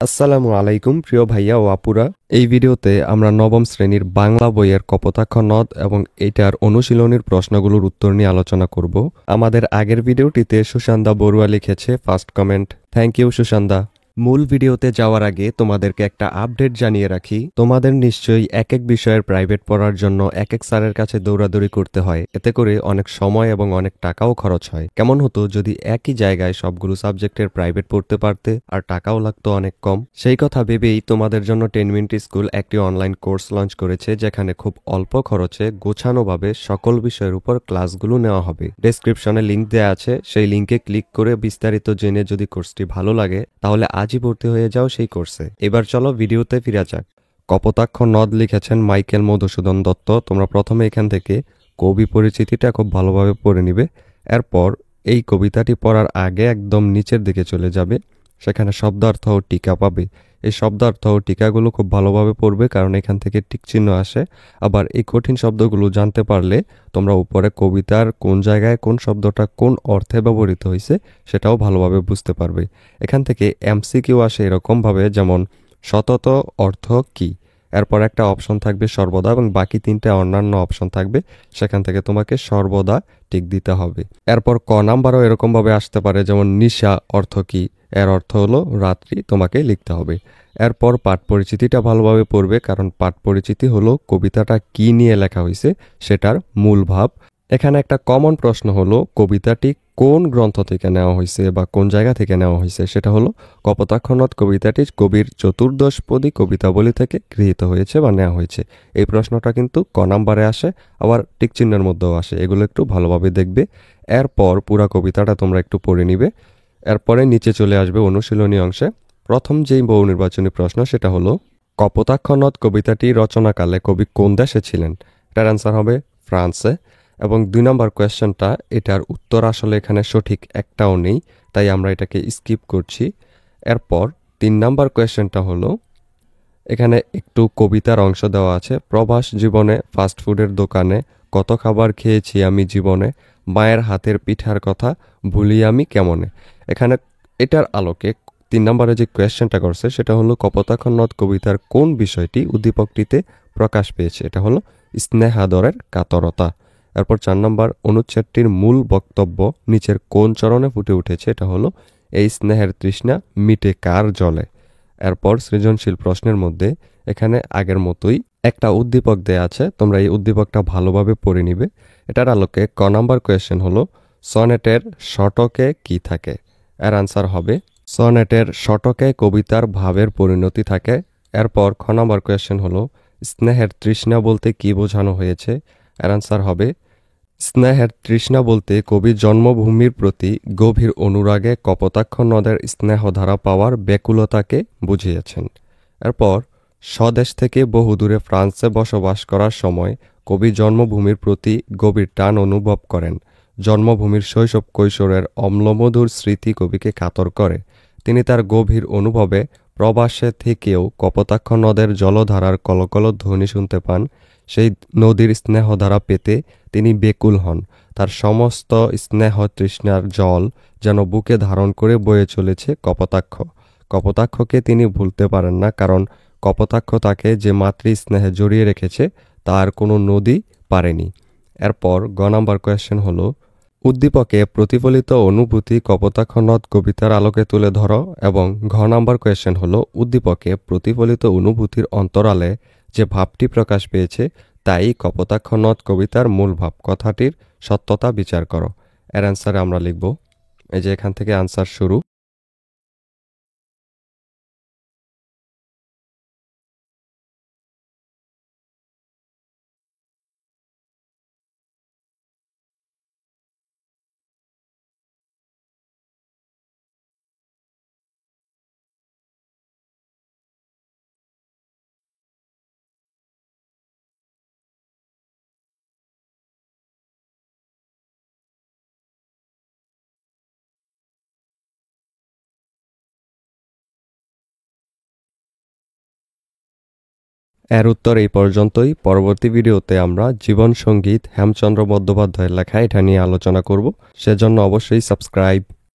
আসসালামু আলাইকুম প্রিয় ভাইয়া ও আপুরা। এই ভিডিওতে আমরা নবম শ্রেণীর বাংলা বইয়ের কপোতাক্ষ নদ এবং এটার অনুশীলনীর প্রশ্নগুলোর উত্তর নিয়ে আলোচনা করব। আমাদের আগের ভিডিওটিতে সুশান্দা বড়ুয়া লিখেছে first comment. Thank you Sushanda. মূল ভিডিওতে যাওয়ার আগে তোমাদেরকে একটা আপডেট জানিয়ে রাখি, তোমাদের নিশ্চয়ই এক এক বিষয়ের প্রাইভেট পড়ার জন্য এক এক স্যারের কাছে দৌড়াদৌড়ি করতে হয়। এতে করে অনেক সময় এবং অনেক টাকাও খরচ হয়। কেমন হতো যদি একই জায়গায় সবগুলো সাবজেক্টের প্রাইভেট পড়তে পারতে, আর টাকাও লাগতো অনেক কম। সেই কথা ভেবেই তোমাদের জন্য 10 মিনিট স্কুল একটি অনলাইন কোর্স লঞ্চ করেছে, যেখানে খুব অল্প খরচে গোছানোভাবে সকল বিষয়ের উপর ক্লাসগুলো নেওয়া হবে। ডেসক্রিপশনে লিংক দেওয়া আছে, সেই লিংকে ক্লিক করে বিস্তারিত জেনে যদি কোর্সটি ভালো লাগে তাহলে আজই ভর্তি হয়ে যাও সেই কোর্সে। এবার চলো ভিডিওতে ফিরে যাক। কপোতাক্ষ নদ লিখেছেন মাইকেল মধুসূদন দত্ত। তোমরা প্রথমে এখান থেকে কবি পরিচিতিটা খুব ভালোভাবে পড়ে নিবে। এরপর এই কবিতাটি পড়ার আগে একদম নিচের দিকে চলে যাবে, সেখানে শব্দার্থ ও টিকা পাবে। এই শব্দার্থ ও টিকাগুলো খুব ভালোভাবে পড়বে, কারণ এখান থেকে টিক চিহ্ন আসে। আবার এই কঠিন শব্দগুলো জানতে পারলে তোমরা উপরে কবিতার কোন জায়গায় কোন শব্দটা কোন অর্থে ব্যবহৃত হয়েছে সেটাও ভালোভাবে বুঝতে পারবে। এখান থেকে এমসিকিউ আসে এরকমভাবে, যেমন সতত অর্থ কি। এরপর একটা অপশন থাকবে সর্বদা এবং বাকি তিনটা অন্যান্য অপশন থাকবে, সেখান থেকে তোমাকে সর্বদা টিক দিতে হবে। এরপর ক নাম্বারও এরকমভাবে আসতে পারে, যেমন নিশা অর্থ কি, এর অর্থ হলো রাত্রি, তোমাকে লিখতে হবে। এরপর পাঠ পরিচিতিটা ভালোভাবে পড়বে, কারণ পাঠ পরিচিতি হলো কবিতাটা কি নিয়ে লেখা হয়েছে সেটার মূল ভাব। এখানে একটা কমন প্রশ্ন হলো কবিতাটি কোন গ্রন্থ থেকে নেওয়া হয়েছে বা কোন জায়গা থেকে নেওয়া হয়েছে। সেটা হলো কপোতাক্ষ নদ কবিতাটি কবির চতুর্দশপদী কবিতাবলী থেকে গৃহীত হয়েছে বা নেওয়া হয়েছে। এই প্রশ্নটা কিন্তু ক নাম্বারে আসে, আবার টিক চিহ্নের মধ্যেও আসে। এগুলো একটু ভালোভাবে দেখবে। এরপর পুরা কবিতাটা তোমরা একটু পড়ে নিবে। এরপরে নিচে চলে আসবে অনুশীলনী অংশে। প্রথম যেই বহু নির্বাচনী প্রশ্ন সেটা হলো কপোতাক্ষ নদ কবিতাটি রচনাকালে কবি কোন দেশে ছিলেন। এটার অ্যান্সার হবে ফ্রান্সে। এবং 2 নম্বর কোয়েশ্চেনটা, এটার উত্তর আসলে এখানে সঠিক একটাও নেই, তাই আমরা এটাকে স্কিপ করছি। এরপর 3 নম্বর কোয়েশ্চেনটা হলো, এখানে একটু কবিতার অংশ দেওয়া আছে। প্রবাস জীবনে ফাস্টফুডের দোকানে কত খাবার খেয়েছি আমি জীবনে, মায়ের হাতের পিঠার কথা ভুলি আমি কেমনে। এখানে এটার আলোকে 3 নম্বরে যে কোয়েশ্চেনটা করছে সেটা হলো কপোতাক্ষ নদ কবিতার কোন বিষয়টি উদ্দীপকটিতে প্রকাশ পেয়েছে। এটা হলো স্নেহাদরের কাতরতা। এরপর 4 নম্বর অনুচ্ছেদটির মূল বক্তব্য নিচের কোন চরণে ফুটে উঠেছে। এটা হলো এই স্নেহের তৃষ্ণা মিটে কার জলে। এরপর সৃজনশীল প্রশ্নের মধ্যে এখানে আগের মতোই একটা উদ্দীপক দেয়া আছে, তোমরা এই উদ্দীপকটা ভালোভাবে পড়ে নিবে। এটার আলোকে ক নাম্বার কোয়েশ্চেন হলো সনেটের শতকে কি থাকে। এর আনসার হবে সনেটের শতকে কবিতার ভাবের পরিণতি থাকে। এরপর খ নাম্বার কোয়েশ্চেন হলো স্নেহের তৃষ্ণা বলতে কি বোঝানো হয়েছে। এর আনসার হবে স্নেহের তৃষ্ণা বলতে কবি জন্মভূমির প্রতি গভীর অনুরাগে কপোতাক্ষ নদের স্নেহধারা পাওয়ার ব্যাকুলতাকে বুঝিয়েছেন। এরপর স্বদেশ থেকে বহুদূরে ফ্রান্সে বসবাস করার সময় কবি জন্মভূমির প্রতি গভীর টান অনুভব করেন। জন্মভূমির শৈশব কৈশোরের অম্লমধুর স্মৃতি কবিকে কাতর করে। তিনি তার গভীর অনুভবে প্রবাসে থেকেও কপোতাক্ষ নদের জলধারার কলকল ধ্বনি শুনতে পান। সেই নদীর স্নেহধারা পেতে তিনি বেকুল হন। তার সমস্ত স্নেহ তৃষ্ণার জল যেন বুকে ধারণ করে বয়ে চলেছে কপোতাক্ষ। কপোতাক্ষকে তিনি ভুলতে পারেন না, কারণ কপোতাক্ষ তাকে যে মাতৃ স্নেহে জড়িয়ে রেখেছে তার কোনো নদী পারেনি। এরপর গ নাম্বার কোয়েশ্চেন হলো উদ্দীপকে প্রতিফলিত অনুভূতি কপোতাক্ষ নদ কবিতার আলোকে তুলে ধরো। এবং ঘ নাম্বার কোয়েশ্চেন হলো উদ্দীপকে প্রতিফলিত অনুভূতির অন্তরালে যে ভাবটি প্রকাশ পেয়েছে তাই কপোতাক্ষ নদ কবিতার মূল ভাব, কথাটির সত্যতা বিচার করো। এর অ্যান্সারে আমরা লিখব, এই যে এখান থেকে অ্যান্সার শুরু। এর উত্তর এই পর্যন্তই। পরবর্তী ভিডিওতে আমরা জীবন সঙ্গীত হেমচন্দ্র বন্দ্যোপাধ্যায়ের লেখা এটা নিয়ে আলোচনা করব। সেজন্য অবশ্যই সাবস্ক্রাইব